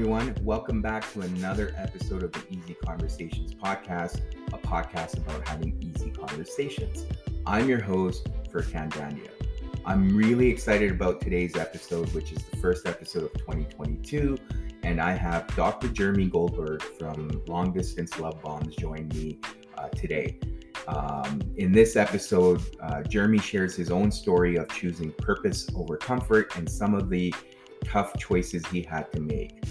everyone. Welcome back to another episode of the Easy Conversations podcast, a podcast about having easy conversations. I'm your host, Furkan Dandia. I'm really excited about today's episode, which is the first episode of 2022, and I have Dr. Jeremy Goldberg from Long Distance Love Bombs join me today. In this episode, Jeremy shares his own story of choosing purpose over comfort and some of the tough choices he had to make.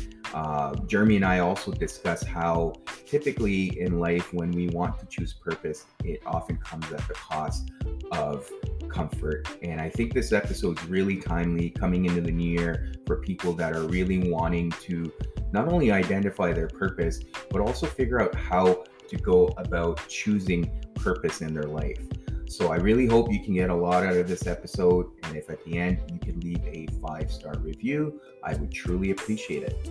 Jeremy and I also discuss how typically in life, when we want to choose purpose, it often comes at the cost of comfort. And I think this episode is really timely coming into the new year for people that are really wanting to not only identify their purpose, but also figure out how to go about choosing purpose in their life. So I really hope you can get a lot out of this episode. And if at the end you can leave a 5-star review, I would truly appreciate it.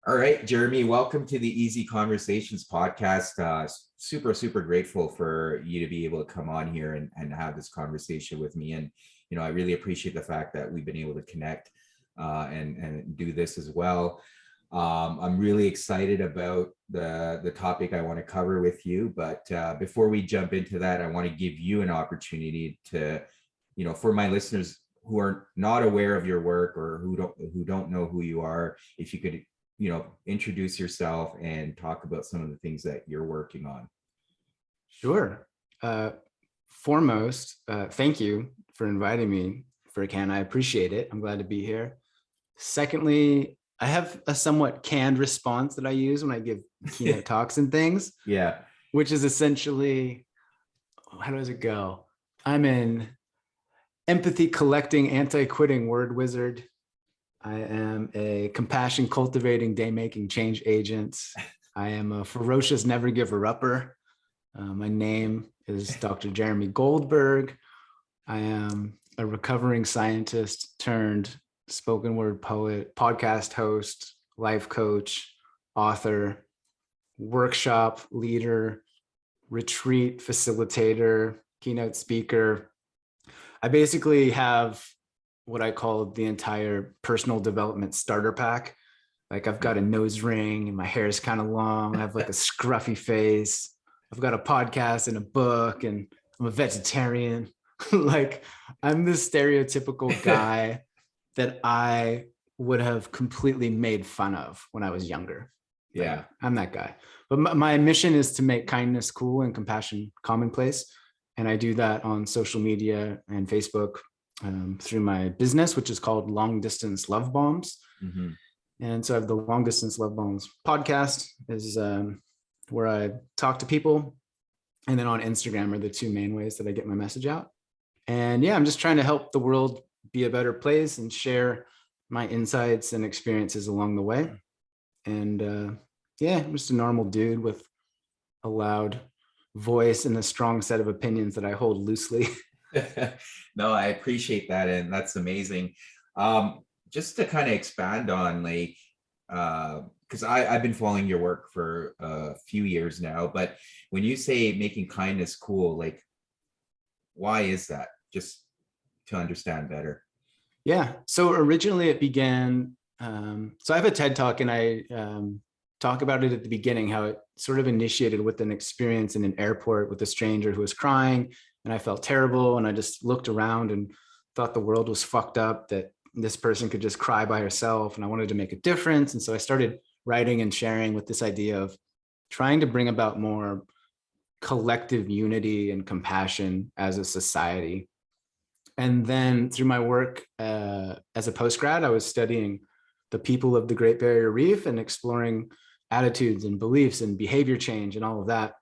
All right, Jeremy, welcome to the Easy Conversations podcast. Super grateful for you to be able to come on here and have this conversation with me. And, you know, I really appreciate the fact that we've been able to connect and do this as well. I'm really excited about the topic I want to cover with you. But before we jump into that, I want to give you an opportunity to, you know, for my listeners who are not aware of your work or who don't know who you are, if you could, you know, introduce yourself and talk about some of the things that you're working on. Sure. Foremost, thank you for inviting me, Furkan. I appreciate it. I'm glad to be here. Secondly, I have a somewhat canned response that I use when I give keynote talks and things. Yeah. Which is essentially, how does it go? I'm an empathy collecting, anti-quitting word wizard. I am a compassion cultivating, day making change agent. I am a ferocious never giver upper. My name is Dr. Jeremy Goldberg. I am a recovering scientist turned spoken word poet, podcast host, life coach, author, workshop leader, retreat facilitator, keynote speaker. I basically have what I call the entire personal development starter pack. Like I've got a nose ring and my hair is kind of long. I have like a scruffy face. I've got a podcast and a book and I'm a vegetarian. Like I'm this stereotypical guy that I would have completely made fun of when I was younger. Yeah. Like, I'm that guy. But my mission is to make kindness cool and compassion commonplace. And I do that on social media and Facebook through my business, which is called Long Distance Love Bombs. Mm-hmm. And so I have the Long Distance Love Bombs podcast is where I talk to people. And then on Instagram are the two main ways that I get my message out. And yeah, I'm just trying to help the world be a better place and share my insights and experiences along the way. And yeah, I'm just a normal dude with a loud voice and a strong set of opinions that I hold loosely. No, I appreciate that. And that's amazing. Just to kind of expand on like, because I've been following your work for a few years now, but when you say making kindness cool, like, why is that? Just to understand better. Yeah. So originally it began, so I have a TED Talk and I talk about it at the beginning, how it sort of initiated with an experience in an airport with a stranger who was crying and I felt terrible. And I just looked around and thought the world was fucked up, that this person could just cry by herself. And I wanted to make a difference. And so I started writing and sharing with this idea of trying to bring about more collective unity and compassion as a society. And then through my work as a postgrad, I was studying the people of the Great Barrier Reef and exploring attitudes and beliefs and behavior change and all of that,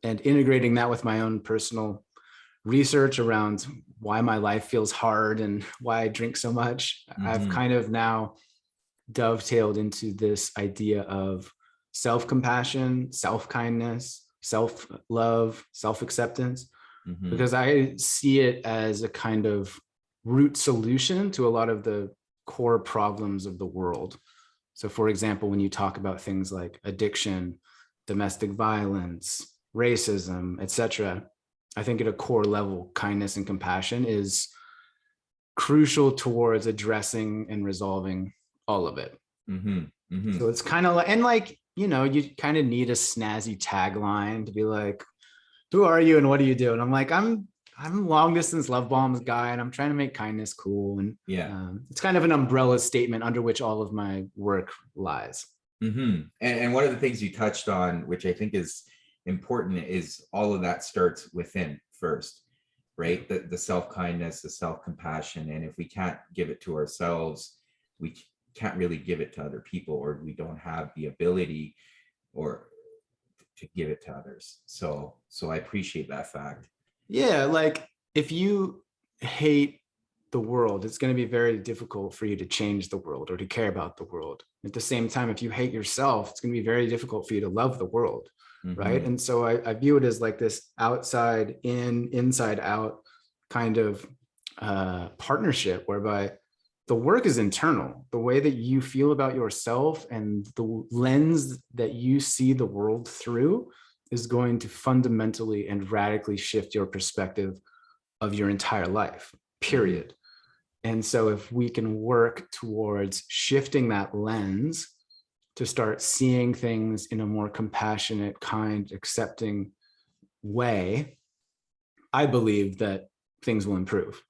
and integrating that with my own personal research around why my life feels hard and why I drink so much. Mm-hmm. I've kind of now dovetailed into this idea of self-compassion, self-kindness, self-love, self-acceptance. Mm-hmm. Because I see it as a kind of root solution to a lot of the core problems of the world. So for example, when you talk about things like addiction, domestic violence, racism, etc., I think at a core level, kindness and compassion is crucial towards addressing and resolving all of it. So it's kind of like, and like, you know, you kind of need a snazzy tagline to be like, who are you and what do you do? And I'm like, I'm long distance love bombs guy, and I'm trying to make kindness cool. And it's kind of an umbrella statement under which all of my work lies. And one of the things you touched on, which I think is important, is all of that starts within first, right? The self-kindness, the self-compassion. And if we can't give it to ourselves, we can't really give it to other people, or we don't have the ability or to give it to others. So I appreciate that fact. Yeah, like if you hate the world, it's going to be very difficult for you to change the world or to care about the world. At the same time, if you hate yourself, it's going to be very difficult for you to love the world, right? And so I view it as like this outside in, inside out kind of partnership, whereby the work is internal. The way that you feel about yourself and the lens that you see the world through is going to fundamentally and radically shift your perspective of your entire life, period. And so if we can work towards shifting that lens to start seeing things in a more compassionate, kind, accepting way, I believe that things will improve.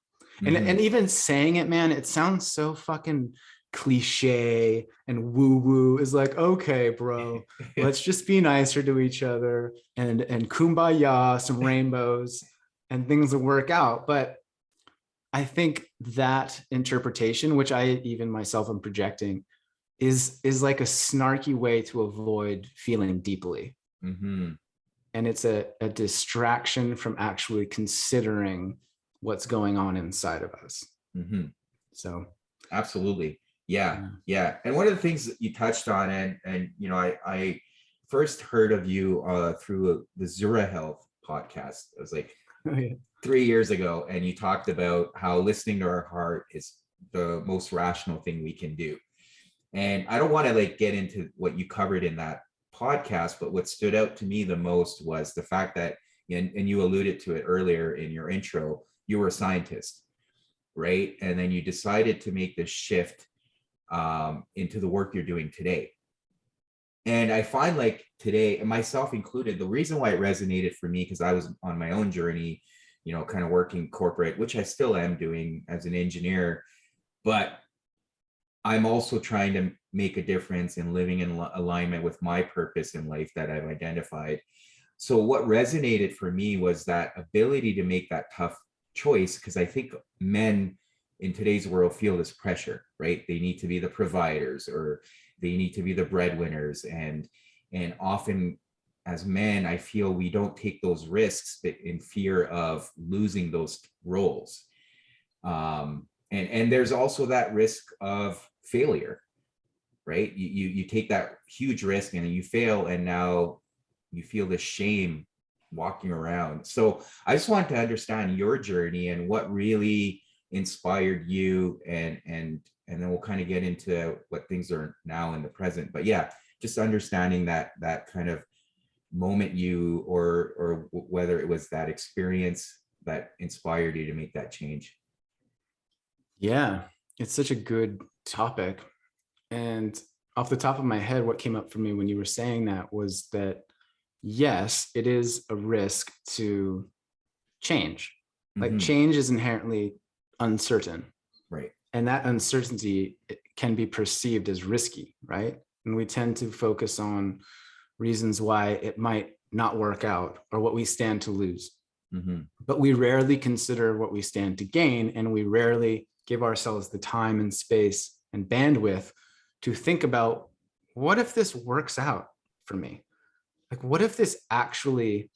And even saying it, man, it sounds so fucking cliche and woo-woo. Is like, okay, bro, let's just be nicer to each other and kumbaya, some rainbows, and things will work out. But I think that interpretation, which I even myself am projecting, is like a snarky way to avoid feeling deeply. And it's a distraction from actually considering what's going on inside of us. So absolutely. Yeah. And one of the things that you touched on, and you know, I first heard of you through the Zura Health podcast. It was like 3 years ago, and you talked about how listening to our heart is the most rational thing we can do. And I don't want to like get into what you covered in that podcast, but what stood out to me the most was the fact that, and you alluded to it earlier in your intro, you were a scientist, right? And then you decided to make this shift into the work you're doing today. And I find like today, and myself included, the reason why it resonated for me, because I was on my own journey, you know, kind of working corporate, which I still am doing as an engineer, but I'm also trying to make a difference in living in alignment with my purpose in life that I've identified. So what resonated for me was that ability to make that tough choice, because I think men in today's world feel this pressure, right? They need to be the providers, or they need to be the breadwinners, and often as men, I feel we don't take those risks in fear of losing those roles. And there's also that risk of failure, right? You take that huge risk and you fail, and now you feel the shame walking around. So I just want to understand your journey and what really inspired you, and then we'll kind of get into what things are now in the present. But yeah, just understanding that kind of moment you, or whether it was that experience that inspired you to make that change. Yeah, it's such a good topic. And off the top of my head, what came up for me when you were saying that was that, yes, it is a risk to change. Like change is inherently uncertain. Right. And that uncertainty can be perceived as risky, right? And we tend to focus on reasons why it might not work out or what we stand to lose. But we rarely consider what we stand to gain, and we rarely give ourselves the time and space and bandwidth to think about, what if this works out for me? Like, what if this actually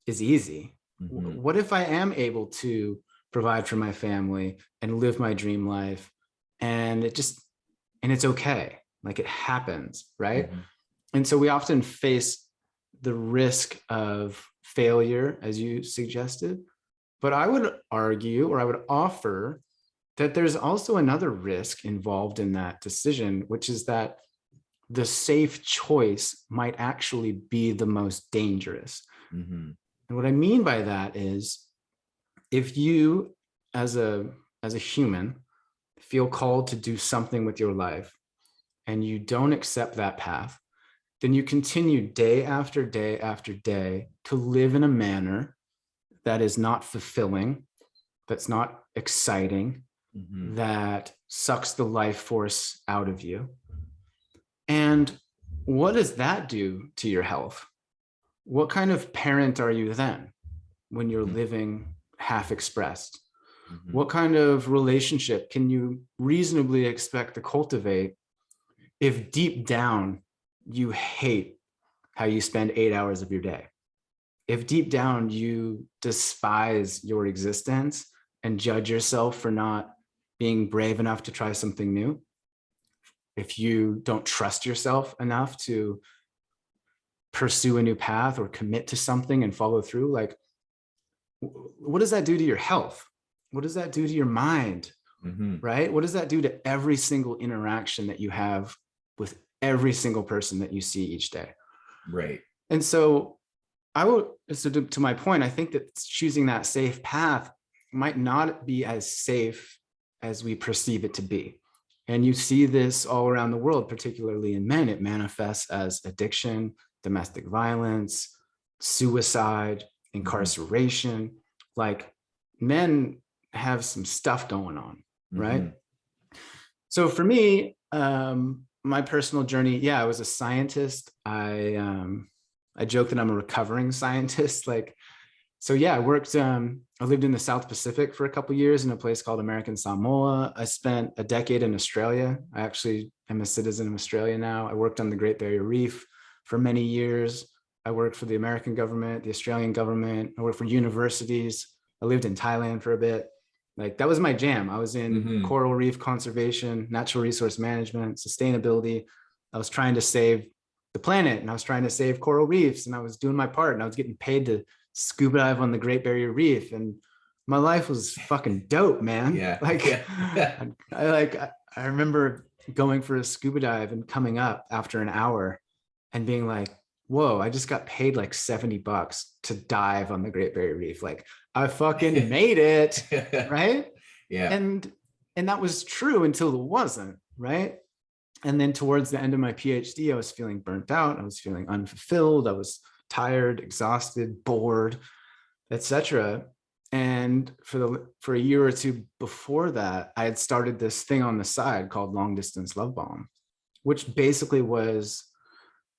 is easy? What if I am able to provide for my family and live my dream life, and it's okay, like it happens, right? And so we often face the risk of failure, as you suggested, but I would argue, or I would offer, that there's also another risk involved in that decision, which is that the safe choice might actually be the most dangerous. And what I mean by that is, if you, as a as a human feel called to do something with your life and you don't accept that path, then you continue day after day after day to live in a manner that is not fulfilling, that's not exciting, that sucks the life force out of you. And what does that do to your health? What kind of parent are you then when you're living half expressed? What kind of relationship can you reasonably expect to cultivate if deep down you hate how you spend 8 hours of your day? If deep down you despise your existence and judge yourself for not being brave enough to try something new, if you don't trust yourself enough to pursue a new path or commit to something and follow through, like, what does that do to your health? What does that do to your mind? Right? What does that do to every single interaction that you have with every single person that you see each day? Right. And so to my point, I think that choosing that safe path might not be as safe as we perceive it to be. And you see this all around the world, particularly in men. It manifests as addiction, domestic violence, suicide, incarceration. Like, men have some stuff going on, right? So for me, my personal journey, I was a scientist. I joke that I'm a recovering scientist. I worked, I lived in the South Pacific for a couple of years in a place called American Samoa. I spent a decade in Australia. I actually am a citizen of Australia now. I worked on the Great Barrier Reef for many years. I worked for the American government, the Australian government. I worked for universities. I lived in Thailand for a bit. Like, that was my jam. I was in coral reef conservation, natural resource management, sustainability. I was trying to save the planet, and I was trying to save coral reefs, and I was doing my part, and I was getting paid to scuba dive on the Great Barrier Reef, and my life was fucking dope, man. I remember going for a scuba dive and coming up after an hour and being like, whoa, I just got paid like $70 to dive on the Great Barrier Reef. Like, I fucking made it, right? Yeah. And that was true until it wasn't, right? And then towards the end of my PhD, I was feeling burnt out. I was feeling unfulfilled. I was tired, exhausted, bored, etc. And for a year or two before that, I had started this thing on the side called Long Distance Love Bomb, which basically was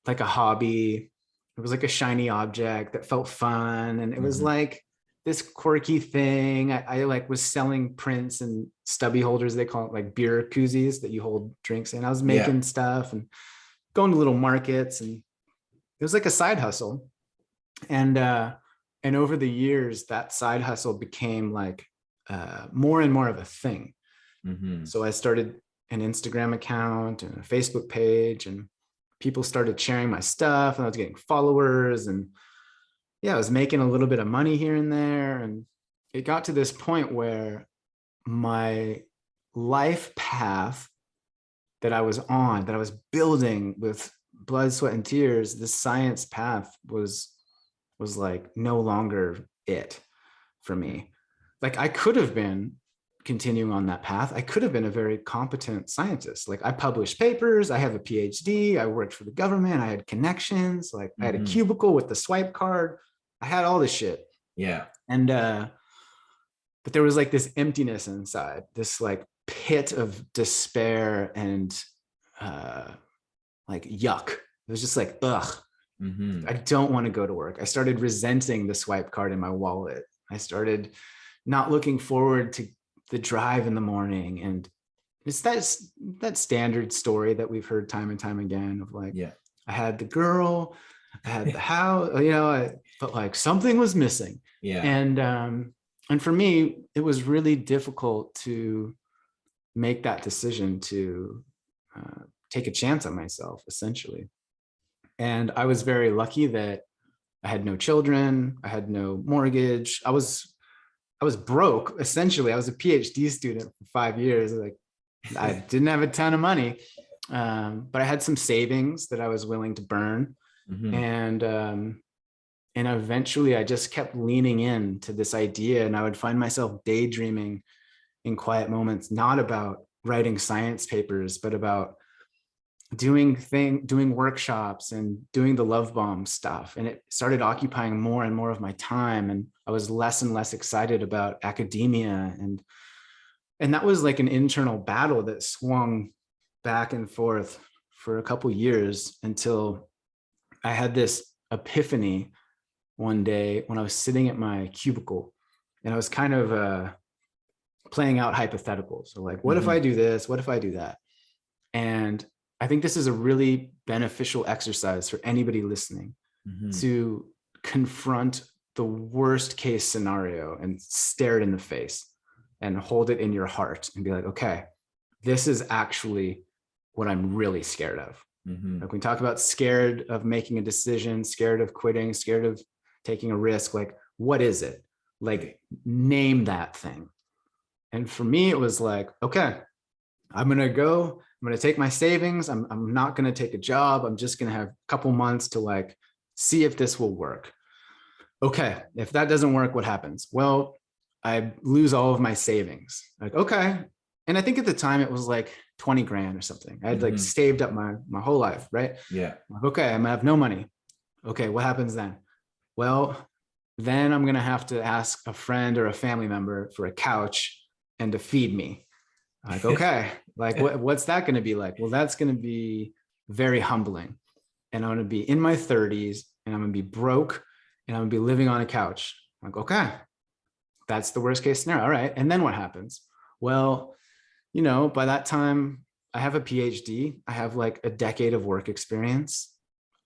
like a hobby. It was like a shiny object that felt fun. And it was like this quirky thing. I like was selling prints and stubby holders. They call it like beer koozies that you hold drinks in. I was making stuff and going to little markets, and it was like a side hustle. And over the years, that side hustle became like more and more of a thing. So I started an Instagram account and a Facebook page, and people started sharing my stuff, and I was getting followers, and I was making a little bit of money here and there. And it got to this point where my life path that I was on, that I was building with blood, sweat, and tears, this science path was like no longer it for me. Like, I could have been continuing on that path. I could have been a very competent scientist. Like, I published papers, I have a PhD, I worked for the government, I had connections, like I had a cubicle with the swipe card, I had all this shit. Yeah. And but there was like this emptiness inside, this like pit of despair and like yuck. It was just like, ugh, I don't want to go to work. I started resenting the swipe card in my wallet. I started not looking forward to the drive in the morning. And it's that standard story that we've heard time and time again of like, I had the girl, I had the house, I felt like something was missing. And for me, it was really difficult to make that decision to take a chance on myself, essentially. And I was very lucky that I had no children, I had no mortgage. I was broke, essentially. I was a PhD student for 5 years. Like, I didn't have a ton of money, but I had some savings that I was willing to burn. And eventually I just kept leaning into this idea, and I would find myself daydreaming in quiet moments, not about writing science papers, but about doing workshops and doing the love bomb stuff. And it started occupying more and more of my time. And I was less and less excited about academia. And that was like an internal battle that swung back and forth for a couple years until I had this epiphany one day when I was sitting at my cubicle and I was kind of playing out hypotheticals. So like, what if I do this? What if I do that? And I think this is a really beneficial exercise for anybody listening to confront the worst case scenario and stare it in the face and hold it in your heart and be like, okay, this is actually what I'm really scared of. Like we talk about scared of making a decision, scared of quitting, scared of taking a risk. Like, what is it? Like, name that thing. And for me, it was like, okay, I'm going to take my savings. I'm not going to take a job. I'm just going to have a couple months to like, see if this will work. Okay. If that doesn't work, what happens? Well, I lose all of my savings. Like, okay. And I think at the time it was like 20 grand or something. I had like saved up my whole life. Right. Yeah. Like, okay. I'm gonna have no money. Okay. What happens then? Well, then I'm going to have to ask a friend or a family member for a couch and to feed me. Like, okay, like what's that going to be like? Well, that's going to be very humbling. And I'm going to be in my 30s and I'm going to be broke and I'm going to be living on a couch. Like, okay, that's the worst case scenario. All right. And then what happens? Well, by that time I have a PhD. I have like a decade of work experience.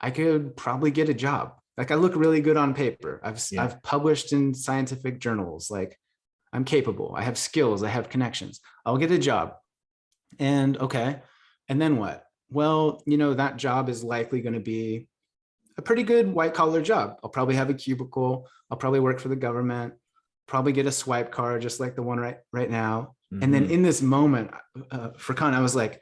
I could probably get a job. Like I look really good on paper. I've published in scientific journals. Like I'm capable. I have skills. I have connections. I'll get a job. And okay. And then what? Well, that job is likely going to be a pretty good white collar job. I'll probably have a cubicle. I'll probably work for the government, probably get a swipe card, just like the one right now. And then in this moment, Furkan, I was like,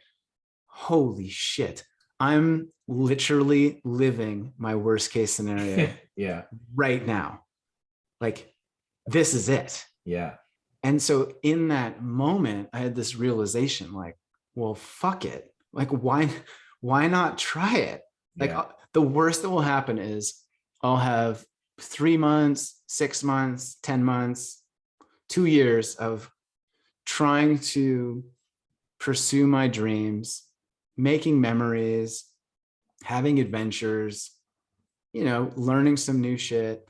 holy shit, I'm literally living my worst case scenario right now. Like, this is it. Yeah. And so in that moment, I had this realization like, well, fuck it. Like, why not try it? Like the worst that will happen is I'll have 3 months, 6 months, 10 months, 2 years of trying to pursue my dreams, making memories, having adventures, learning some new shit.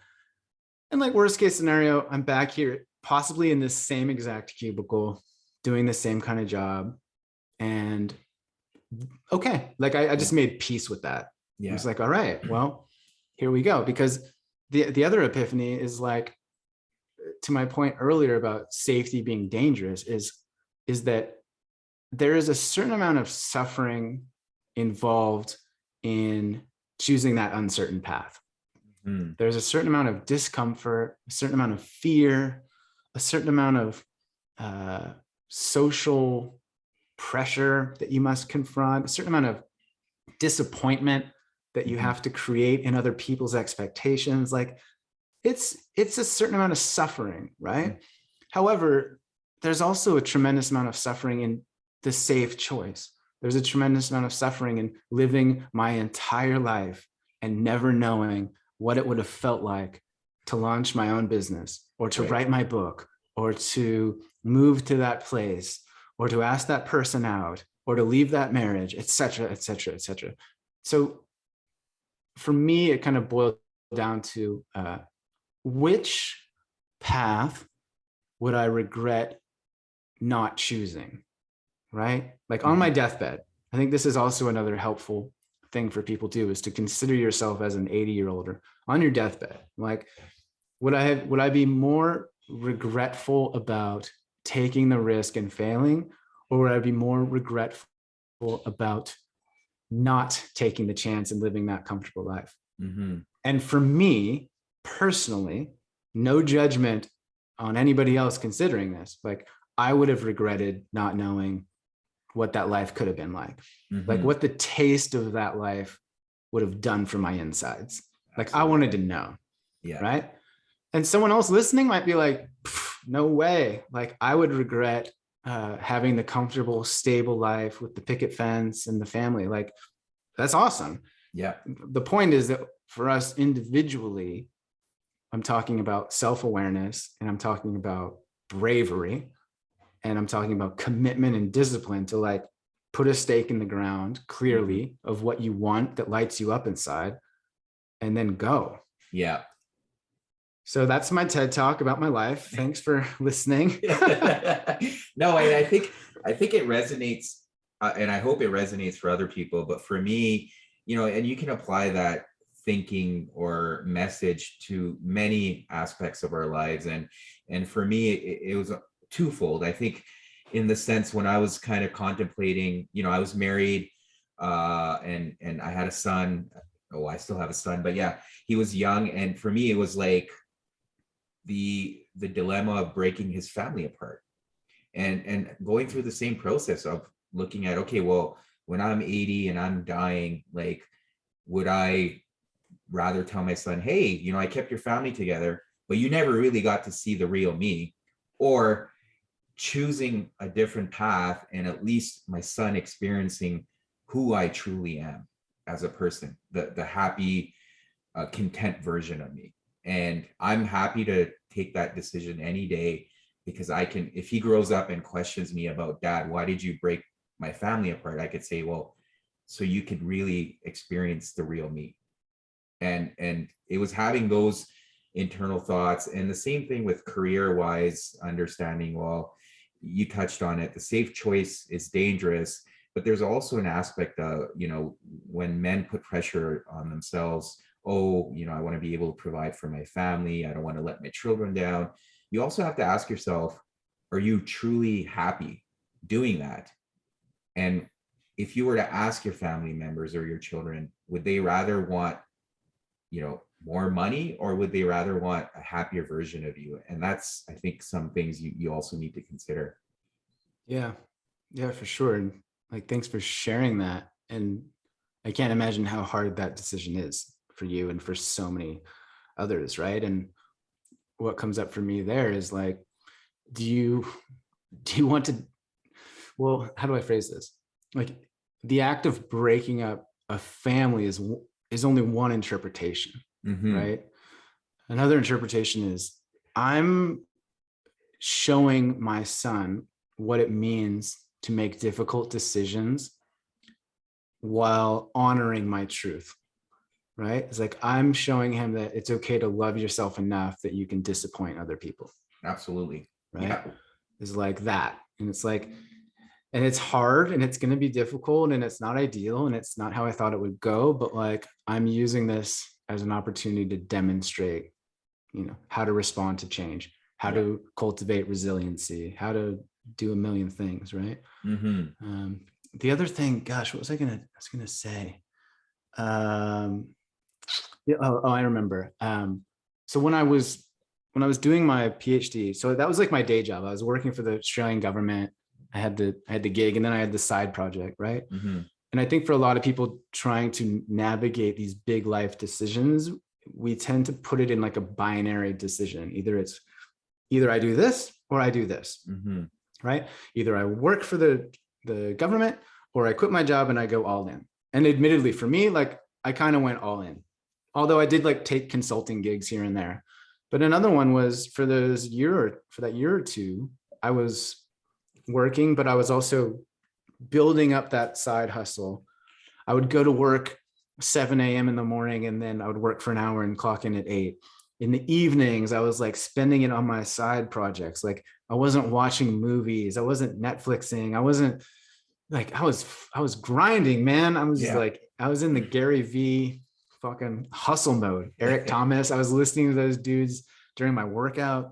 And like worst case scenario, I'm back here, possibly in this same exact cubicle, doing the same kind of job. And okay, like I just made peace with that. I was like, all right, well, here we go. Because the other epiphany is like, to my point earlier about safety being dangerous, is that there is a certain amount of suffering involved in choosing that uncertain path. There's a certain amount of discomfort, a certain amount of fear, a certain amount of social pressure that you must confront, a certain amount of disappointment that you have to create in other people's expectations. Like it's a certain amount of suffering, right? However, there's also a tremendous amount of suffering in the safe choice. There's a tremendous amount of suffering in living my entire life and never knowing what it would have felt like to launch my own business or to write my book or to move to that place or to ask that person out or to leave that marriage, et cetera, et cetera, et cetera. So for me, it kind of boiled down to which path would I regret not choosing, right? Like on my deathbed, I think this is also another helpful thing for people to do, is to consider yourself as an 80-year-old or on your deathbed. Like, would I be more regretful about taking the risk and failing, or would I be more regretful about not taking the chance and living that comfortable life? And for me personally, no judgment on anybody else considering this, like I would have regretted not knowing what that life could have been like, like what the taste of that life would have done for my insides. Like I wanted to know, right? And someone else listening might be like, no way. Like I would regret having the comfortable, stable life with the picket fence and the family. Like that's awesome. Yeah. The point is that for us individually, I'm talking about self-awareness, and I'm talking about bravery, and I'm talking about commitment and discipline to like put a stake in the ground clearly of what you want that lights you up inside, and then go. Yeah. So that's my TED talk about my life. Thanks for listening. No, I think it resonates, and I hope it resonates for other people. But for me, and you can apply that thinking or message to many aspects of our lives. And for me, it was twofold. I think in the sense when I was kind of contemplating, I was married, and I had a son. Oh, I still have a son, but yeah, he was young. And for me, it was like the dilemma of breaking his family apart, and going through the same process of looking at, okay, well, when I'm 80 and I'm dying, like, would I rather tell my son, hey, I kept your family together, but you never really got to see the real me, or choosing a different path and at least my son experiencing who I truly am as a person, the happy, content version of me. And I'm happy to take that decision any day, because I can, if he grows up and questions me about, Dad, why did you break my family apart? I could say, well, so you could really experience the real me. And it was having those internal thoughts. And the same thing with career wise, understanding, well, you touched on it, the safe choice is dangerous, but there's also an aspect of, when men put pressure on themselves, oh, I want to be able to provide for my family, I don't want to let my children down. You also have to ask yourself, are you truly happy doing that? And if you were to ask your family members or your children, would they rather want, more money, or would they rather want a happier version of you? And that's, I think, some things you also need to consider. Yeah, for sure. And like, thanks for sharing that. And I can't imagine how hard that decision is for you and for so many others, right? And what comes up for me there is like, do you want to, well, how do I phrase this? Like, the act of breaking up a family is only one interpretation, right? Another interpretation is, I'm showing my son what it means to make difficult decisions while honoring my truth, right? It's like, I'm showing him that it's okay to love yourself enough that you can disappoint other people. Absolutely. Right. Yeah. It's like that. And it's like, and it's hard, and it's going to be difficult, and it's not ideal, and it's not how I thought it would go, but like, I'm using this as an opportunity to demonstrate, how to respond to change, how to cultivate resiliency, how to do a million things. Right. The other thing, gosh, what was I gonna say? I remember. So when I was doing my PhD, so that was like my day job. I was working for the Australian government. I had the gig, and then I had the side project, right? And I think for a lot of people trying to navigate these big life decisions, we tend to put it in like a binary decision. Either I do this or I do this, right? Either I work for the government, or I quit my job and I go all in. And admittedly, for me, like, I kind of went all in, although I did like take consulting gigs here and there. But another one was for that year or two, I was working, but I was also building up that side hustle. I would go to work 7 a.m. in the morning, and then I would work for an hour and clock in at 8. In the evenings, I was like spending it on my side projects. Like, I wasn't watching movies. I wasn't Netflixing. I wasn't like, I was grinding, man. I was I was in the Gary V fucking hustle mode. Eric Thomas. I was listening to those dudes during my workout,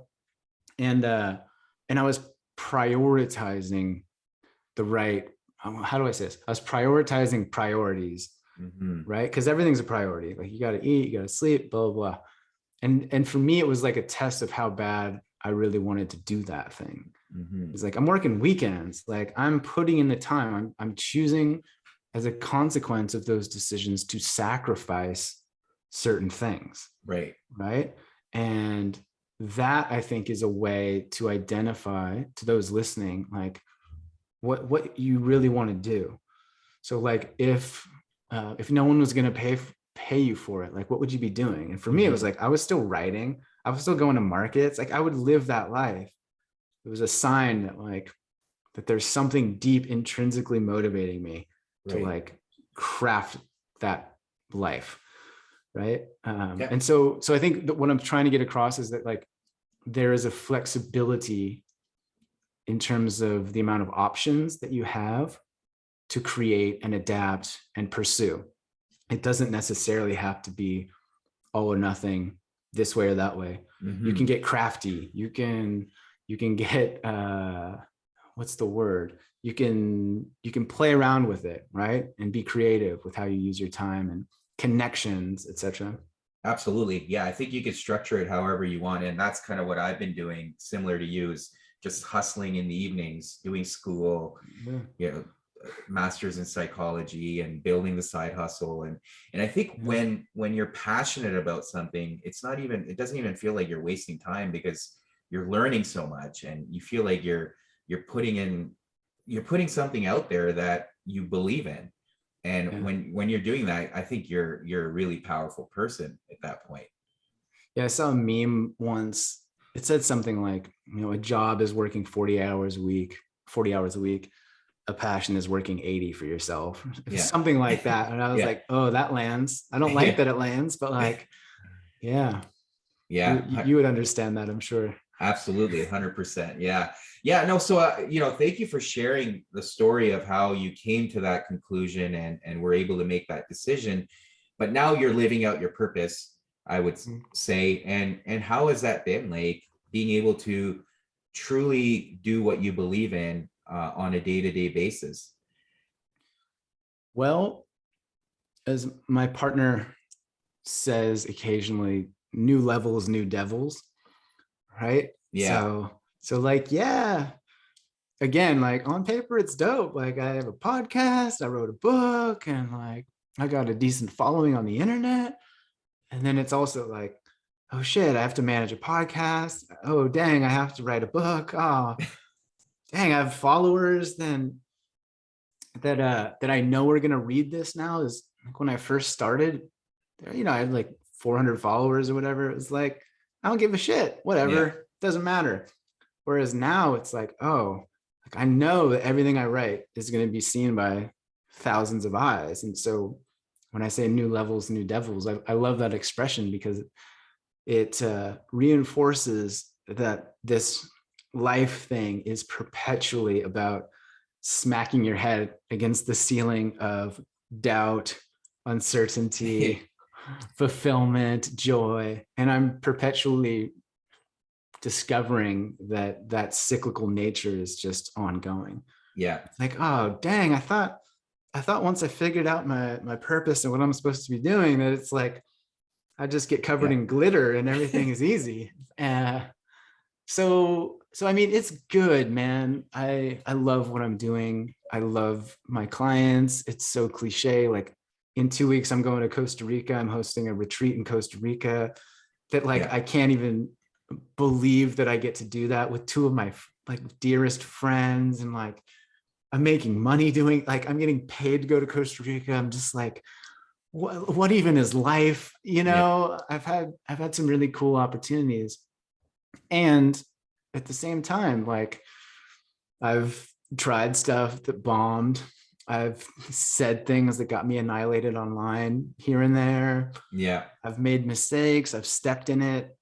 and I was prioritizing the right, how do I say this? I was prioritizing priorities, right? Because everything's a priority. Like, you got to eat, you got to sleep, blah, blah, blah. And for me, it was like a test of how bad I really wanted to do that thing. It's like, I'm working weekends, like, I'm putting in the time, I'm choosing as a consequence of those decisions to sacrifice certain things. Right. And that I think is a way to identify to those listening, like what you really want to do. So like if no one was going to pay you for it, like what would you be doing? And for me, it was like I was still writing, I was still going to markets, like I would live that life. It was a sign that like that there's something deep intrinsically motivating me to Right. like craft that life, right? Yeah. And so I think that what I'm trying to get across is that like there is a flexibility in terms of the amount of options that you have to create and adapt and pursue. It doesn't necessarily have to be all or nothing, this way or that way. You can get crafty. You can get what's the word? You can play around with it, right? And be creative with how you use your time and connections, etc. Absolutely. Yeah. I think you could structure it however you want. And that's kind of what I've been doing, similar to you, is just hustling in the evenings, doing school, Yeah. you know, master's in psychology and building the side hustle. And I think when you're passionate about something, it doesn't even feel like you're wasting time, because you're learning so much and you feel like you're putting something out there that you believe in. And Yeah. when you're doing that, I think you're a really powerful person at that point. Yeah, I saw a meme once. It said something like, a job is working 40 hours a week. A passion is working 80 for yourself. Yeah. Something like that. And I was Yeah. like, oh, that lands. I don't like Yeah. that it lands, but like, yeah, Yeah. you would understand that, I'm sure. Absolutely, 100%. Yeah. Yeah. No, so, thank you for sharing the story of how you came to that conclusion and were able to make that decision. But now you're living out your purpose, I would say. And how has that been, like being able to truly do what you believe in on a day-to-day basis? Well, as my partner says occasionally, new levels, new devils, right? Yeah. So like, yeah, again, like on paper, it's dope. Like I have a podcast, I wrote a book, and like I got a decent following on the internet. And then it's also like, oh shit, I have to manage a podcast. Oh dang, I have to write a book. Oh dang, I have followers then that I know are gonna read this now. Is like when I first started, I had like 400 followers or whatever. It was like, I don't give a shit, Yeah. whatever, doesn't matter. Whereas now it's like, oh, like I know that everything I write is going to be seen by thousands of eyes. And so when I say new levels, new devils, I love that expression because it reinforces that this life thing is perpetually about smacking your head against the ceiling of doubt, uncertainty, fulfillment, joy. And I'm perpetually discovering that cyclical nature is just ongoing. Yeah. It's like, oh dang, I thought once I figured out my purpose and what I'm supposed to be doing, that it's like I just get covered Yeah. in glitter and everything is easy. So I mean, it's good, man. I love what I'm doing. I love my clients. It's so cliche. Like in 2 weeks, I'm going to Costa Rica. I'm hosting a retreat in Costa Rica that like Yeah. I can't even believe that I get to do that with two of my like dearest friends, and like I'm making money doing, like I'm getting paid to go to Costa Rica. I'm just like, what even is life? Yeah. I've had some really cool opportunities, and at the same time, like I've tried stuff that bombed. I've said things that got me annihilated online here and there. Yeah. I've made mistakes. I've stepped in it.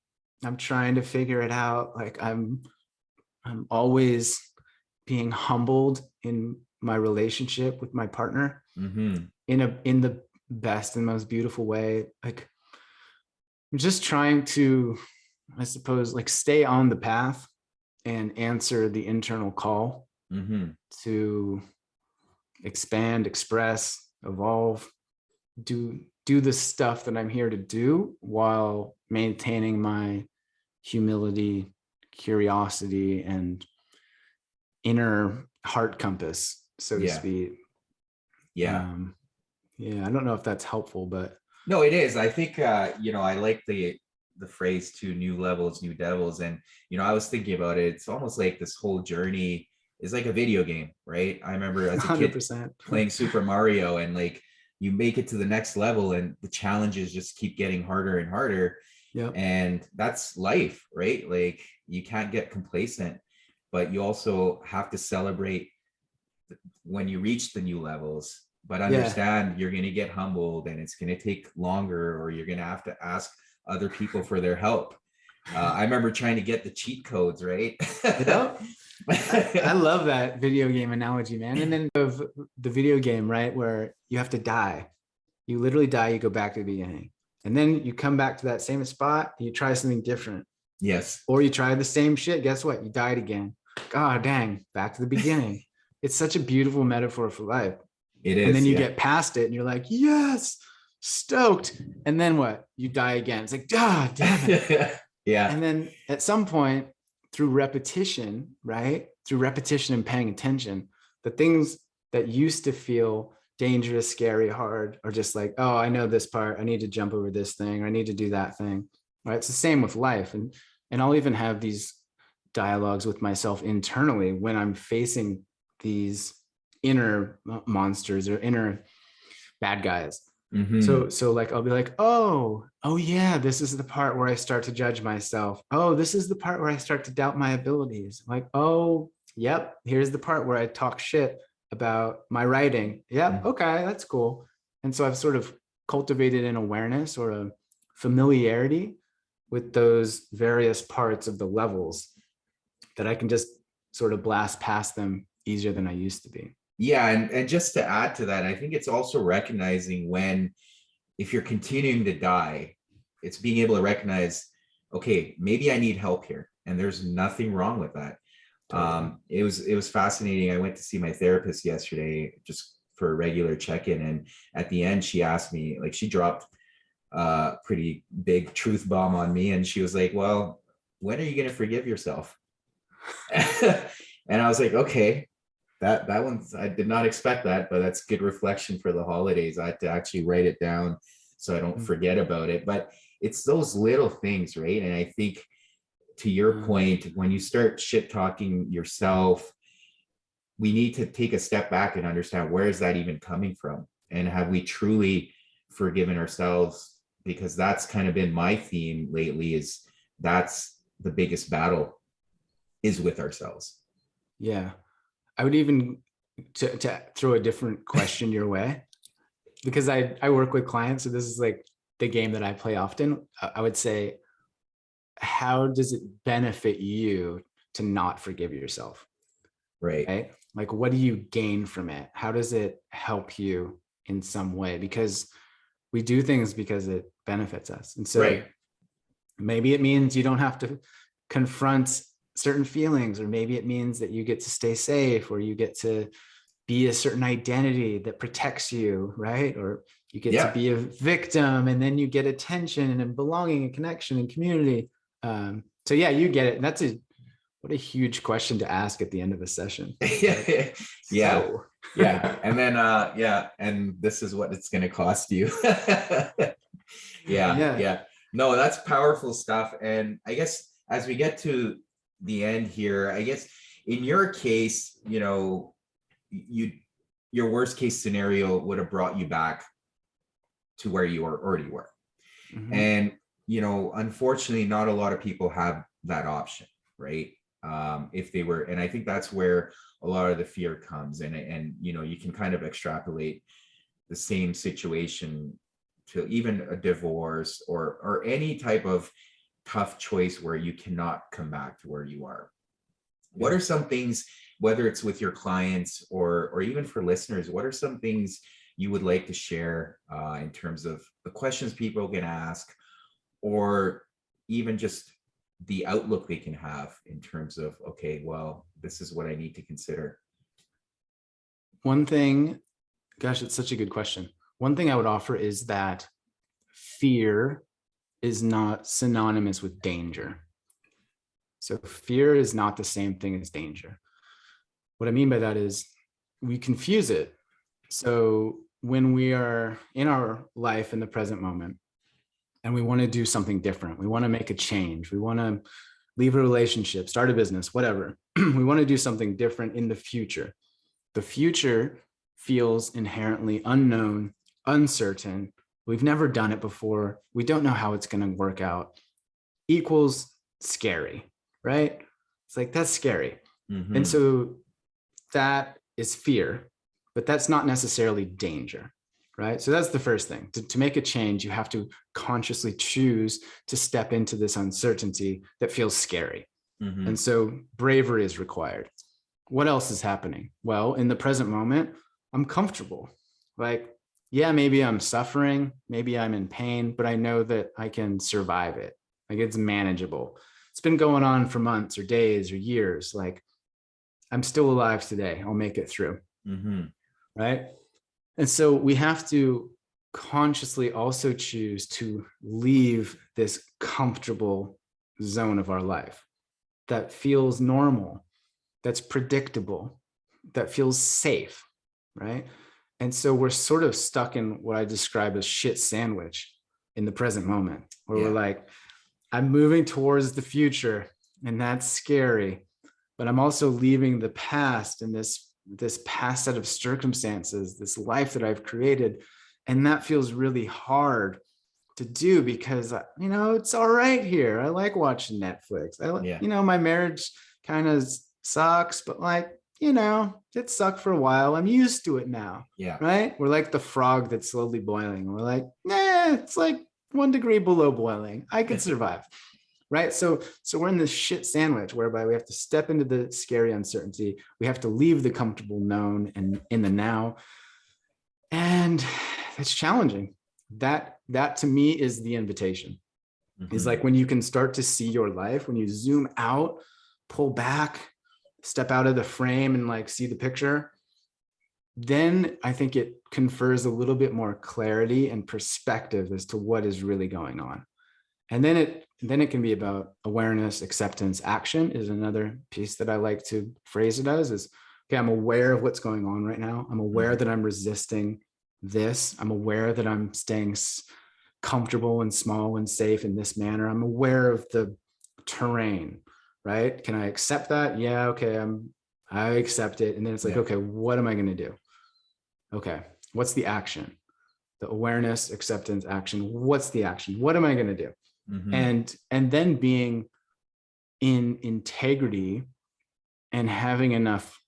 I'm trying to figure it out. Like I'm always being humbled in my relationship with my partner in the best and most beautiful way. Like I'm just trying to, I suppose, like stay on the path and answer the internal call to expand, express, evolve, do the stuff that I'm here to do while maintaining my humility, curiosity, and inner heart compass, so to speak. Yeah. Yeah, I don't know if that's helpful, but No, it is. I think, I like the phrase to new levels, new devils. And, I was thinking about it. It's almost like this whole journey is like a video game, right? I remember as a kid 100%. playing Super Mario, and like you make it to the next level and the challenges just keep getting harder and harder. Yep. And that's life, right? Like you can't get complacent, but you also have to celebrate when you reach the new levels, but understand you're going to get humbled and it's going to take longer, or you're going to have to ask other people for their help. I remember trying to get the cheat codes, right? Yep. I love that video game analogy, man. And then of the video game, right, where you have to die. You literally die, you go back to the beginning. And then you come back to that same spot, you try something different. Yes. Or you try the same shit. Guess what? You died again. God dang, back to the beginning. It's such a beautiful metaphor for life. It is. And then you get past it and you're like, yes, stoked. And then what? You die again. It's like, damn it. Yeah. And then at some point, through repetition, right? Through repetition and paying attention, the things that used to feel dangerous, scary, hard are just like, oh, I know this part. I need to jump over this thing. Or I need to do that thing. Right? It's the same with life. And I'll even have these dialogues with myself internally when I'm facing these inner monsters or inner bad guys. Mm-hmm. So like, I'll be like, oh yeah, this is the part where I start to judge myself. Oh, this is the part where I start to doubt my abilities. Like, oh, yep, here's the part where I talk shit about my writing. Yep, Mm-hmm. okay, that's cool. And so I've sort of cultivated an awareness or a familiarity with those various parts of the levels that I can just sort of blast past them easier than I used to be. Yeah. And just to add to that, I think it's also recognizing when, if you're continuing to die, it's being able to recognize, okay, maybe I need help here. And there's nothing wrong with that. Totally. It was fascinating. I went to see my therapist yesterday just for a regular check-in. And at the end, she asked me, like, she dropped a pretty big truth bomb on me. And she was like, well, when are you going to forgive yourself? And I was like, okay, that one, I did not expect that, but that's good reflection for the holidays. I had to actually write it down so I don't forget about it. But it's those little things, right? And I think, to your point, when you start shit talking yourself, we need to take a step back and understand, where is that even coming from? And have we truly forgiven ourselves? Because that's kind of been my theme lately, is that's the biggest battle, is with ourselves. Yeah. I would even to throw a different question your way, because I work with clients. So this is like the game that I play often. I would say, how does it benefit you to not forgive yourself? Right. Like, what do you gain from it? How does it help you in some way? Because we do things because it benefits us. And so maybe it means you don't have to confront certain feelings, or maybe it means that you get to stay safe, or you get to be a certain identity that protects you, right? Or you get to be a victim, and then you get attention and belonging and connection and community. So yeah, you get it. And that's what a huge question to ask at the end of a session. Yeah. So. And then and this is what it's going to cost you. Yeah. No, that's powerful stuff. And I guess as we get to the end here, I guess in your case, your worst case scenario would have brought you back to where you already were. Mm-hmm. And unfortunately, not a lot of people have that option, right? If they were, and I think that's where a lot of the fear comes. And you can kind of extrapolate the same situation to even a divorce or any type of tough choice where you cannot come back to where you are. What are some things, whether it's with your clients or even for listeners, what are some things you would like to share in terms of the questions people can ask, or even just the outlook they can have in terms of, okay, well, this is what I need to consider? One thing, gosh, it's such a good question. One thing I would offer is that fear is not synonymous with danger. So fear is not the same thing as danger. What I mean by that is we confuse it. So when we are in our life in the present moment, and we want to do something different. We want to make a change. We want to leave a relationship, start a business, whatever. We want to do something different in the future. The future feels inherently unknown, uncertain. We've never done it before. We don't know how it's going to work out. Equals scary, right? It's like, that's scary. Mm-hmm. And so that is fear, but that's not necessarily danger, right? So that's the first thing. To make a change, you have to consciously choose to step into this uncertainty that feels scary. Mm-hmm. And so bravery is required. What else is happening? Well, in the present moment, I'm comfortable. Like, yeah, maybe I'm suffering, maybe I'm in pain, but I know that I can survive it. Like, it's manageable. It's been going on for months or days or years. Like, I'm still alive today. I'll make it through. Mm-hmm. Right. And so we have to consciously also choose to leave this comfortable zone of our life that feels normal, that's predictable, that feels safe. Right. And so we're sort of stuck in what I describe as shit sandwich in the present moment, where we're like, I'm moving towards the future, and that's scary, but I'm also leaving the past and this past set of circumstances, this life that I've created. And that feels really hard to do because, it's all right here. I like watching Netflix. My marriage kind of sucks, but it sucked for a while. I'm used to it now. Yeah. Right. We're like the frog that's slowly boiling. We're like, nah, it's like 1 degree below boiling. I can survive. Right. So we're in this shit sandwich whereby we have to step into the scary uncertainty. We have to leave the comfortable known and in the now. And it's challenging. That to me is the invitation. Mm-hmm. Is like when you can start to see your life, when you zoom out, pull back, step out of the frame and like see the picture, then I think it confers a little bit more clarity and perspective as to what is really going on. And then it can be about awareness, acceptance, action is another piece that I like to phrase it as is, okay, I'm aware of what's going on right now. I'm aware that I'm resisting this. I'm aware that I'm staying comfortable and small and safe in this manner. I'm aware of the terrain, right? Can I accept that? Yeah, okay, I accept it. And then it's like, okay, what am I going to do? Okay, what's the action? The awareness, acceptance, action. What's the action? What am I going to do? Mm-hmm. And then being in integrity and having enough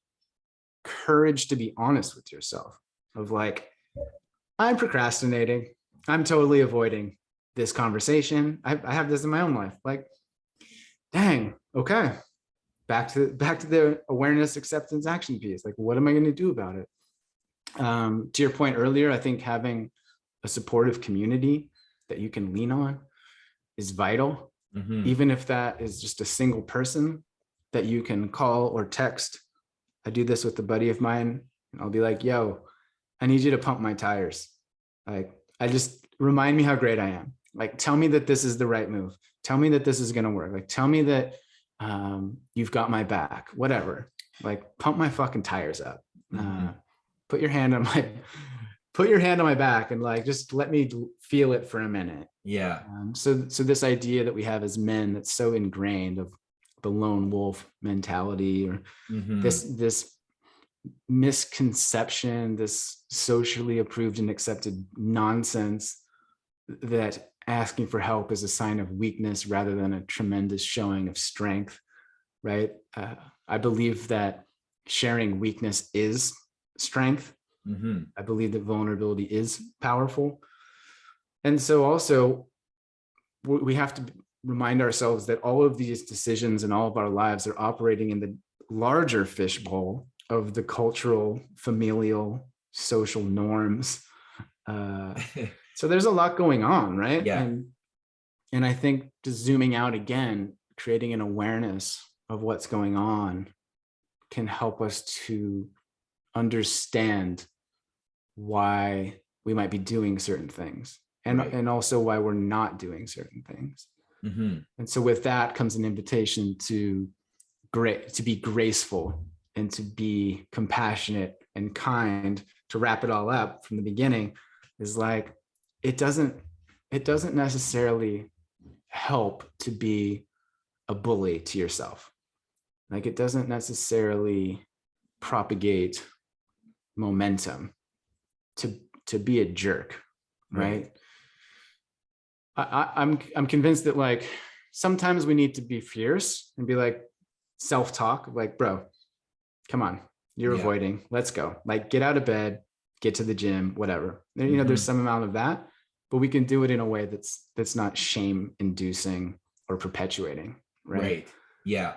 courage to be honest with yourself of like, I'm procrastinating. I'm totally avoiding this conversation. I have this in my own life. Like, dang, okay. Back to the awareness, acceptance, action piece. Like, what am I going to do about it? To your point earlier, I think having a supportive community that you can lean on is vital. Mm-hmm. Even if that is just a single person that you can call or text. I do this with a buddy of mine, and I'll be like, yo, I need you to pump my tires. Like, I just remind me how great I am. Like, tell me that this is the right move. Tell me that this is going to work. Like, tell me that you've got my back, whatever. Like, pump my fucking tires up. Mm-hmm. Put your hand on my back and like, just let me feel it for a minute. Yeah. So this idea that we have as men that's so ingrained of the lone wolf mentality, or this misconception, this socially approved and accepted nonsense that asking for help is a sign of weakness rather than a tremendous showing of strength, right? I believe that sharing weakness is strength. Mm-hmm. I believe that vulnerability is powerful. And so also we have to remind ourselves that all of these decisions in all of our lives are operating in the larger fishbowl of the cultural, familial, social norms. So there's a lot going on, right? Yeah. And I think just zooming out again, creating an awareness of what's going on can help us to understand why we might be doing certain things and also why we're not doing certain things. Mm-hmm. And so with that comes an invitation to be graceful and to be compassionate and kind. To wrap it all up from the beginning is like, it doesn't it doesn't necessarily help to be a bully to yourself. Like it doesn't necessarily propagate momentum to be a jerk, right? I'm convinced that like sometimes we need to be fierce and be like self-talk, like, bro, come on, you're avoiding, let's go. Like get out of bed, get to the gym, whatever. You know, there's some amount of that, but we can do it in a way that's not shame inducing or perpetuating, right? Yeah.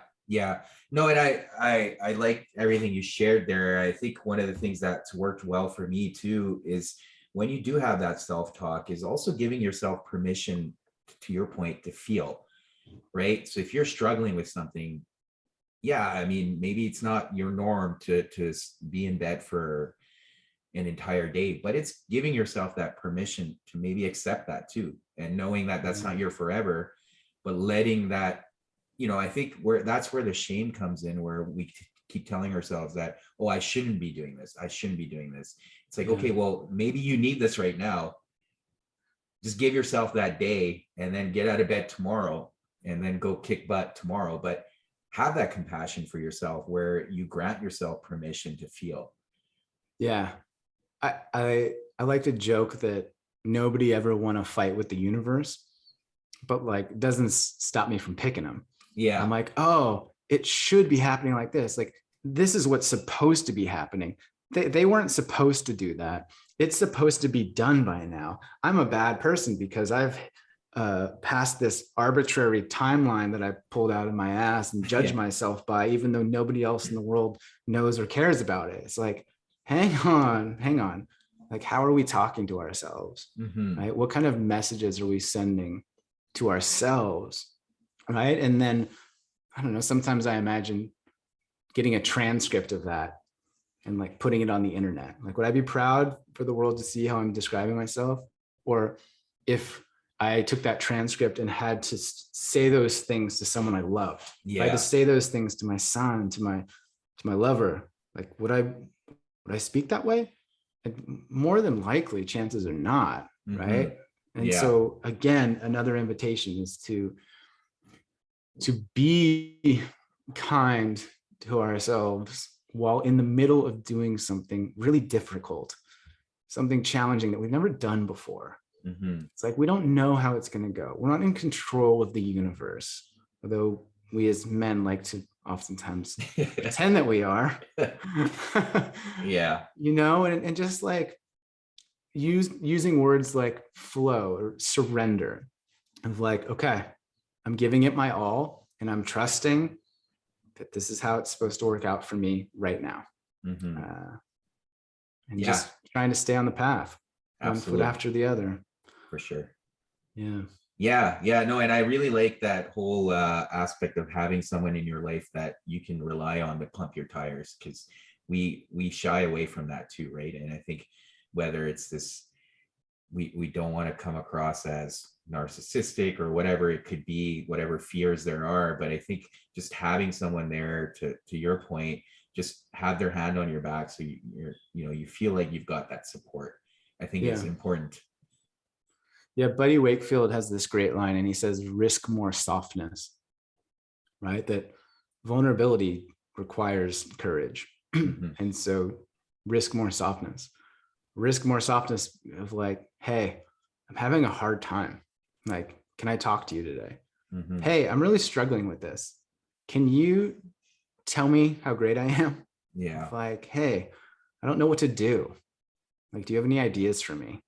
No, and I like everything you shared there. I think one of the things that's worked well for me too is when you do have that self-talk is also giving yourself permission, to your point, to feel, right? So if you're struggling with something, yeah, I mean, maybe it's not your norm to be in bed for an entire day, but it's giving yourself that permission to maybe accept that too, and knowing that that's not your forever, but letting that, you know, I think that's where the shame comes in, where we keep telling ourselves that, oh, I shouldn't be doing this, I shouldn't be doing this. It's like, okay, well, maybe you need this right now. Just give yourself that day and then get out of bed tomorrow and then go kick butt tomorrow. But have that compassion for yourself where you grant yourself permission to feel. Yeah. I like to joke that nobody ever won a fight with the universe, but like it doesn't stop me from picking them. Yeah. I'm like, oh, it should be happening like this. Like this is what's supposed to be happening. They weren't supposed to do that. It's supposed to be done by now. I'm a bad person because I've passed this arbitrary timeline that I pulled out of my ass and judged myself by, even though nobody else in the world knows or cares about it. It's like, hang on. Like, how are we talking to ourselves? Right? What kind of messages are we sending to ourselves? Right. And then, I don't know, sometimes I imagine getting a transcript of that and like putting it on the internet. Like, would I be proud for the world to see how I'm describing myself? Or if I took that transcript and had to say those things to someone I loved, if I had to say those things to my son, to my lover, like, would I speak that way? And more than likely, chances are not, right? And so again, another invitation is to be kind to ourselves while in the middle of doing something really difficult, something challenging that we've never done before. It's like, we don't know how it's going to go. We're not in control of the universe, although we as men like to oftentimes pretend that we are. You know, and just like using words like flow or surrender, of like, okay, I'm giving it my all and I'm trusting that this is how it's supposed to work out for me right now. And just trying to stay on the path, one foot after the other. For sure. Yeah. No, and I really like that whole aspect of having someone in your life that you can rely on to pump your tires, because we shy away from that too, right? And I think whether it's this, we don't want to come across as narcissistic or whatever it could be, whatever fears there are, but I think just having someone there to your point, just have their hand on your back, so you feel like you've got that support, I think is important. Yeah, Buddy Wakefield has this great line, and he says, risk more softness, right? That vulnerability requires courage. And so risk more softness of like, hey, I'm having a hard time. Like, can I talk to you today? Hey, I'm really struggling with this. Can you tell me how great I am? Like, hey, I don't know what to do. Like, do you have any ideas for me?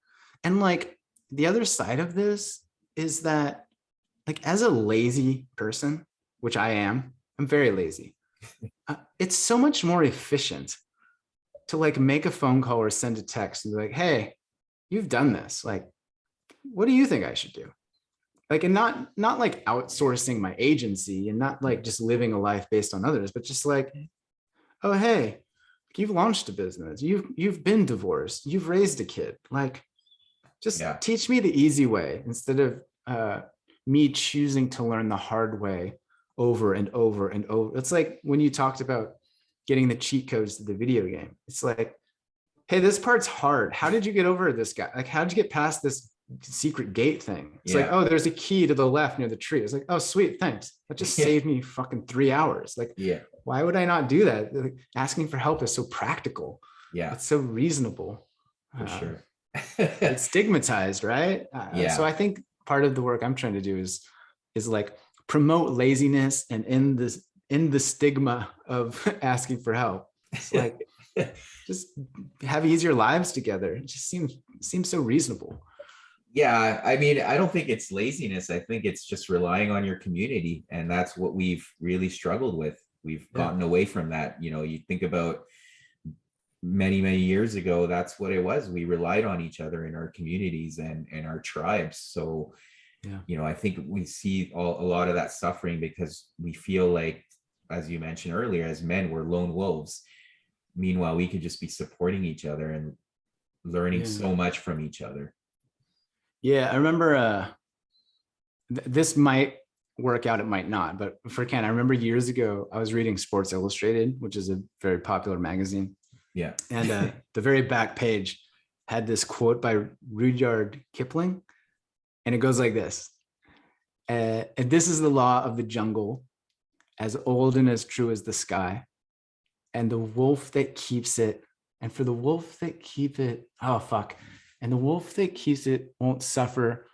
And like, the other side of this is that, like, as a lazy person, which I am, I'm very lazy. It's so much more efficient to like make a phone call or send a text and be like, hey, you've done this. Like, what do you think I should do? Like, and not like outsourcing my agency and not like just living a life based on others, but just like, oh, hey, you've launched a business. You've been divorced. You've raised a kid. Like, just teach me the easy way instead of me choosing to learn the hard way over and over and over. It's like when you talked about getting the cheat codes to the video game. It's like, hey, this part's hard. How did you get over this guy? Like, how did you get past this secret gate thing. It's Yeah. like, oh, there's a key to the left near the tree. It's like, oh, sweet, thanks. That just saved me fucking 3 hours. Like, Yeah. why would I not do that? Like, asking for help is so practical. Yeah. It's so reasonable. For sure. It's stigmatized, right? Yeah. So I think part of the work I'm trying to do is like promote laziness and end the stigma of asking for help. It's like just have easier lives together. It just seems so reasonable. Yeah, I mean, I don't think it's laziness. I think it's just relying on your community, and that's what we've really struggled with. We've gotten away from that. You know, you think about many years ago, that's what it was. We relied on each other in our communities and our tribes. So, you know, I think we see a lot of that suffering because we feel like, as you mentioned earlier, as men, we're lone wolves. Meanwhile, we could just be supporting each other and learning so much from each other. Yeah, I remember this might work out, it might not, but for Ken, I remember years ago, I was reading Sports Illustrated, which is a very popular magazine. Yeah. And the very back page had this quote by Rudyard Kipling, and it goes like this. And this is the law of the jungle, as old and as true as the sky. And the wolf that keeps it, and for the wolf that keep it, and the wolf that keeps it won't suffer,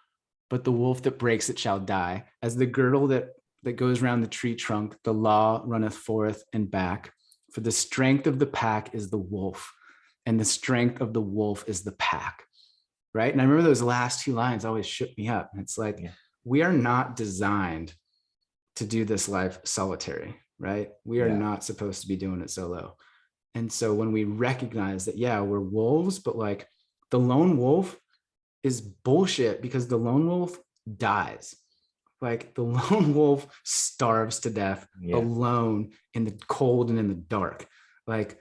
but the wolf that breaks it shall die. As the girdle that goes round the tree trunk, the law runneth forth and back. For the strength of the pack is the wolf, and the strength of the wolf is the pack. Right. And I remember those last two lines always shook me up. And it's like, we are not designed to do this life solitary, right? We are not supposed to be doing it solo. And so when we recognize that, we're wolves, but like the lone wolf is bullshit, because the lone wolf dies. Like the lone wolf starves to death alone in the cold and in the dark. Like,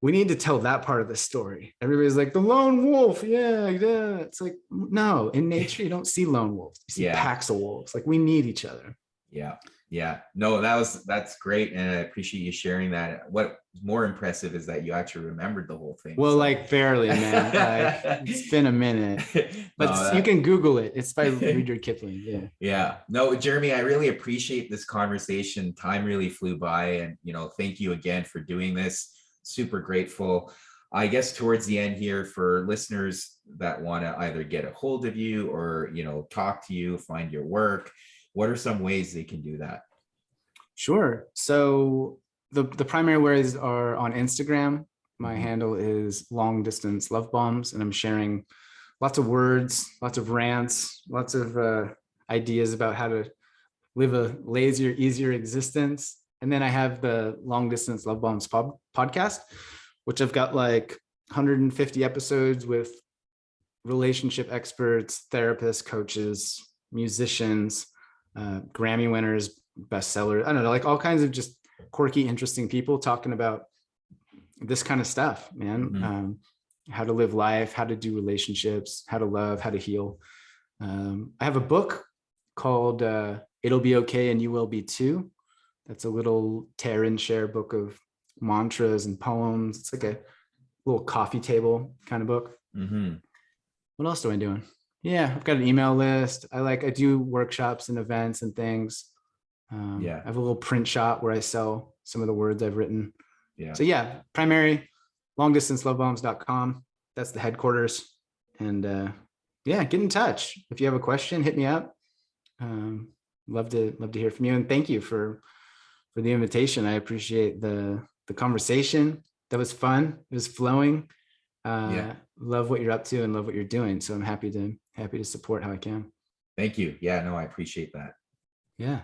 we need to tell that part of the story. Everybody's like, the lone wolf. Yeah. It's like, no, in nature, you don't see lone wolves. You see packs of wolves. Like, we need each other. Yeah. No, that's great. And I appreciate you sharing that. What's more impressive is that you actually remembered the whole thing. Well, like barely, man. Like, it's been a minute, but you can Google it. It's by Rudyard Kipling. Yeah. No, Jeremy, I really appreciate this conversation. Time really flew by, and, you know, thank you again for doing this. Super grateful. I guess towards the end here, for listeners that want to either get a hold of you or, you know, talk to you, find your work, what are some ways they can do that? Sure. So the primary ways are on Instagram. My handle is long distance love bombs, and I'm sharing lots of words, lots of rants, lots of ideas about how to live a lazier, easier existence. And then I have the Long Distance Love Bombs podcast, which I've got like 150 episodes with relationship experts, therapists, coaches, musicians, Grammy winners, bestsellers. I don't know, like all kinds of just quirky, interesting people talking about this kind of stuff, man. How to live life, how to do relationships, how to love, how to heal. I have a book called It'll Be Okay and You Will Be Too. That's a little tear and share book of mantras and poems. It's like a little coffee table kind of book. What else do I do? Yeah, I've got an email list. I do workshops and events and things. I have a little print shop where I sell some of the words I've written. So primary longdistancelovebombs.com. That's the headquarters. And get in touch. If you have a question, hit me up. Love to hear from you. And thank you for the invitation. I appreciate the conversation. That was fun. It was flowing. Love what you're up to and love what you're doing. So I'm happy to support how I can. Thank you. Yeah, no, I appreciate that. Yeah.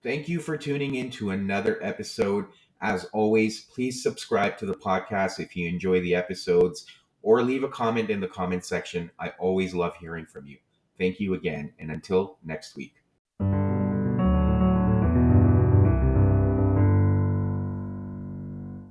Thank you for tuning in to another episode. As always, please subscribe to the podcast if you enjoy the episodes, or leave a comment in the comment section. I always love hearing from you. Thank you again. And until next week.